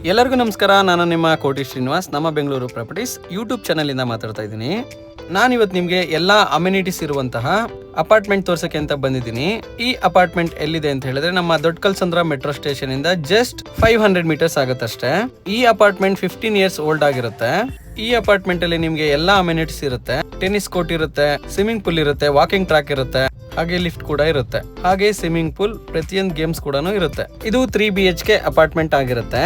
ಎಲ್ಲರಿಗೂ ನಮಸ್ಕಾರ. ನಾನು ನಿಮ್ಮ ಕೋಟಿ ಶ್ರೀನಿವಾಸ್, ನಮ್ಮ ಬೆಂಗಳೂರು ಪ್ರಾಪರ್ಟೀಸ್ ಯೂಟ್ಯೂಬ್ ಚಾನಲ್ ಇಂದ ಮಾತಾಡ್ತಾ ಇದ್ದೀನಿ. ನಾನಿವತ್ತು ನಿಮಗೆ ಎಲ್ಲ ಅಮ್ಯುನಿಟೀಸ್ ಇರುವಂತಹ ಅಪಾರ್ಟ್ಮೆಂಟ್ ತೋರ್ಸಕ್ಕೆ ಅಂತ ಬಂದಿದ್ದೀನಿ. ಈ ಅಪಾರ್ಟ್ಮೆಂಟ್ ಎಲ್ಲಿದೆ ಅಂತ ಹೇಳಿದ್ರೆ ನಮ್ಮ ದೊಡ್ಡ ಕಲ್ಸಂದ್ರ ಮೆಟ್ರೋ ಸ್ಟೇಷನ್ ಇಂದ ಜಸ್ಟ್ 500 ಮೀಟರ್ಸ್ ಆಗುತ್ತಷ್ಟೇ. ಈ ಅಪಾರ್ಟ್ಮೆಂಟ್ 15 ಇಯರ್ಸ್ ಓಲ್ಡ್ ಆಗಿರುತ್ತೆ. ಈ ಅಪಾರ್ಟ್ಮೆಂಟ್ ಅಲ್ಲಿ ನಿಮ್ಗೆ ಎಲ್ಲಾ ಅಮ್ಯುನಿಟೀಸ್ ಇರುತ್ತೆ. ಟೆನ್ನಿಸ್ ಕೋರ್ಟ್ ಇರುತ್ತೆ, ಸ್ವಿಮ್ಮಿಂಗ್ ಪೂಲ್ ಇರುತ್ತೆ, ವಾಕಿಂಗ್ ಟ್ರ್ಯಾಕ್ ಇರುತ್ತೆ, ಹಾಗೆ ಲಿಫ್ಟ್ ಕೂಡ ಇರುತ್ತೆ, ಹಾಗೆ ಸ್ವಿಮ್ಮಿಂಗ್ ಪೂಲ್, ಪ್ರತಿಯೊಂದು ಗೇಮ್ಸ್ ಕೂಡ ಇರುತ್ತೆ. ಇದು 3 BHK ಅಪಾರ್ಟ್ಮೆಂಟ್ ಆಗಿರುತ್ತೆ.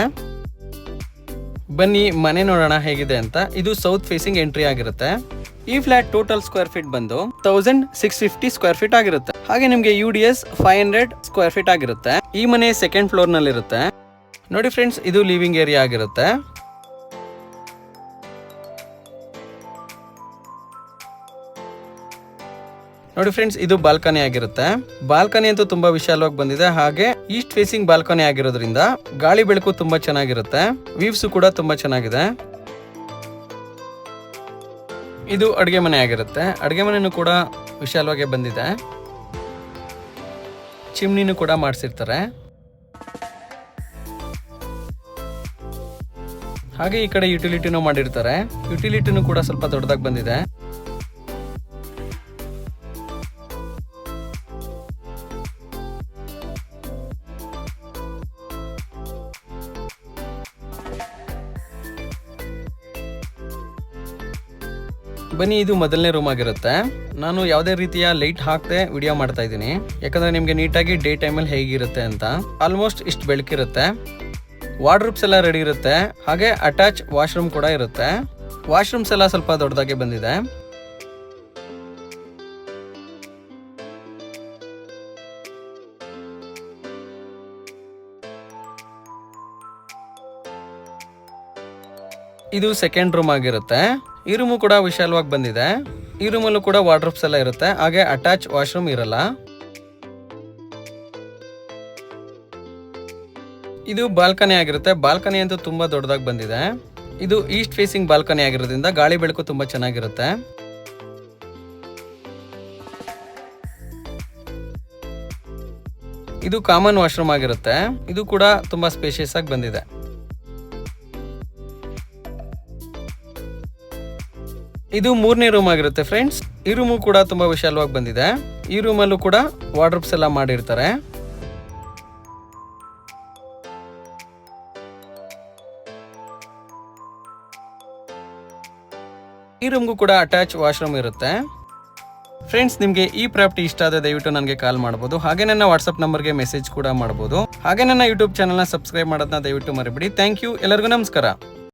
ಬನ್ನಿ ಮನೆ ನೋಡೋಣ ಹೇಗಿದೆ ಅಂತ. ಇದು ಸೌತ್ ಫೇಸಿಂಗ್ ಎಂಟ್ರಿ ಆಗಿರುತ್ತೆ. ಈ ಫ್ಲಾಟ್ ಟೋಟಲ್ ಸ್ಕ್ವೇರ್ ಫೀಟ್ ಬಂದು 1650 ಸ್ಕ್ವೇರ್ ಫೀಟ್ ಆಗಿರುತ್ತೆ. ಹಾಗೆ ನಿಮ್ಗೆ UDS 500 ಸ್ಕ್ವೇರ್ ಫೀಟ್ ಆಗಿರುತ್ತೆ. ಈ ಮನೆ ಸೆಕೆಂಡ್ ಫ್ಲೋರ್ ನಲ್ಲಿ ಇರುತ್ತೆ. ನೋಡಿ ಫ್ರೆಂಡ್ಸ್, ಇದು ಲಿವಿಂಗ್ ಏರಿಯಾ ಆಗಿರುತ್ತೆ. ನೋಡಿ ಫ್ರೆಂಡ್ಸ್, ಇದು ಬಾಲ್ಕನಿ ಆಗಿರುತ್ತೆ. ಬಾಲ್ಕನಿ ಅಂತೂ ತುಂಬಾ ವಿಶಾಲವಾಗಿ ಬಂದಿದೆ. ಹಾಗೆ ಈಸ್ಟ್ ಫೇಸಿಂಗ್ ಬಾಲ್ಕನಿ ಆಗಿರೋದ್ರಿಂದ ಗಾಳಿ ಬೆಳಕು ತುಂಬಾ ಚೆನ್ನಾಗಿರುತ್ತೆ. ವ್ಯೂಸ್ ಕೂಡ ತುಂಬಾ ಚೆನ್ನಾಗಿದೆ. ಇದು ಅಡುಗೆ ಮನೆ ಆಗಿರುತ್ತೆ. ಅಡುಗೆ ಮನೆನೂ ಕೂಡ ವಿಶಾಲವಾಗಿ ಬಂದಿದೆ. ಚಿಮ್ನಿನೂ ಕೂಡ ಮಾಡಿಸಿರ್ತಾರೆ. ಹಾಗೆ ಈ ಕಡೆ ಯುಟಿಲಿಟಿನೂ ಮಾಡಿರ್ತಾರೆ. ಯುಟಿಲಿಟಿನೂ ಕೂಡ ಸ್ವಲ್ಪ ದೊಡ್ಡದಾಗಿ ಬಂದಿದೆ. ಬನ್ನಿ, ಇದು ಮೊದಲನೇ ರೂಮ್ ಆಗಿರುತ್ತೆ. ನಾನು ಯಾವುದೇ ರೀತಿಯ ಲೈಟ್ ಹಾಕದೆ ವಿಡಿಯೋ ಮಾಡ್ತಾ ಇದ್ದೀನಿ, ಯಾಕಂದ್ರೆ ನಿಮ್ಗೆ ನೀಟಾಗಿ ಡೇ ಟೈಮಲ್ಲಿ ಹೇಗಿರುತ್ತೆ ಅಂತ. ಆಲ್ಮೋಸ್ಟ್ ಇಷ್ಟು ಬೆಳಕಿರುತ್ತೆ. ವಾರ್ಡ್ರೂಬ್ಸ್ ಎಲ್ಲ ರೆಡಿ ಇರುತ್ತೆ. ಹಾಗೆ ಅಟ್ಯಾಚ್ ವಾಶ್ರೂಮ್ ಕೂಡ ಇರುತ್ತೆ. ವಾಶ್ರೂಮ್ಸ್ ಎಲ್ಲ ಸ್ವಲ್ಪ ದೊಡ್ಡದಾಗಿ ಬಂದಿದೆ. ಇದು ಸೆಕೆಂಡ್ ರೂಮ್ ಆಗಿರುತ್ತೆ. ಈ ರೂಮು ಕೂಡ ವಿಶಾಲವಾಗಿ ಬಂದಿದೆ. ಈ ರೂಮಲ್ಲೂ ಕೂಡ ವಾರ್ಡ್ರೋಬ್ಸ್ ಎಲ್ಲ ಇರುತ್ತೆ. ಹಾಗೆ ಅಟ್ಯಾಚ್ ವಾಶ್ರೂಮ್ ಇರಲ್ಲ. ಇದು ಬಾಲ್ಕನಿ ಆಗಿರುತ್ತೆ. ಬಾಲ್ಕನಿ ಅಂತೂ ತುಂಬಾ ದೊಡ್ಡದಾಗಿ ಬಂದಿದೆ. ಇದು ಈಸ್ಟ್ ಫೇಸಿಂಗ್ ಬಾಲ್ಕನಿ ಆಗಿರೋದ್ರಿಂದ ಗಾಳಿ ಬೆಳಕು ತುಂಬಾ ಚೆನ್ನಾಗಿರುತ್ತೆ. ಇದು ಕಾಮನ್ ವಾಶ್ರೂಮ್ ಆಗಿರುತ್ತೆ. ಇದು ಕೂಡ ತುಂಬಾ ಸ್ಪೇಷಿಯಸ್ ಆಗಿ ಬಂದಿದೆ. ಇದು ಮೂರನೇ ರೂಮ್ ಆಗಿರುತ್ತೆ ಫ್ರೆಂಡ್ಸ್. ಈ ರೂಮು ಕೂಡ ತುಂಬಾ ವಿಶಾಲವಾಗಿ ಬಂದಿದೆ. ಈ ರೂಮಲ್ಲೂ ಕೂಡ ವಾರ್ಡ್ರೋಬ್ಸ್ ಎಲ್ಲ ಮಾಡಿರ್ತಾರೆ. ಈ ರೂಮ್ಗೂ ಕೂಡ ಅಟ್ಯಾಚ್ ವಾಶ್ರೂಮ್ ಇರುತ್ತೆ. ಫ್ರೆಂಡ್ಸ್, ನಿಮಗೆ ಈ ಪ್ರಾಪರ್ಟಿ ಇಷ್ಟ ಆದರೆ ದಯವಿಟ್ಟು ನನಗೆ ಕಾಲ್ ಮಾಡಬಹುದು. ಹಾಗೆ ನನ್ನ ವಾಟ್ಸ್ಆಪ್ ನಂಬರ್ಗೆ ಮೆಸೇಜ್ ಕೂಡ ಮಾಡಬಹುದು. ಹಾಗೆ ನನ್ನ ಯೂಟ್ಯೂಬ್ ಚಾನಲ್ನ ಸಬ್ಸ್ಕ್ರೈಬ್ ಮಾಡೋದನ್ನ ದಯವಿಟ್ಟು ಮರಿಬೇಡಿ. Thank you. ಎಲ್ಲರಿಗೂ ನಮಸ್ಕಾರ.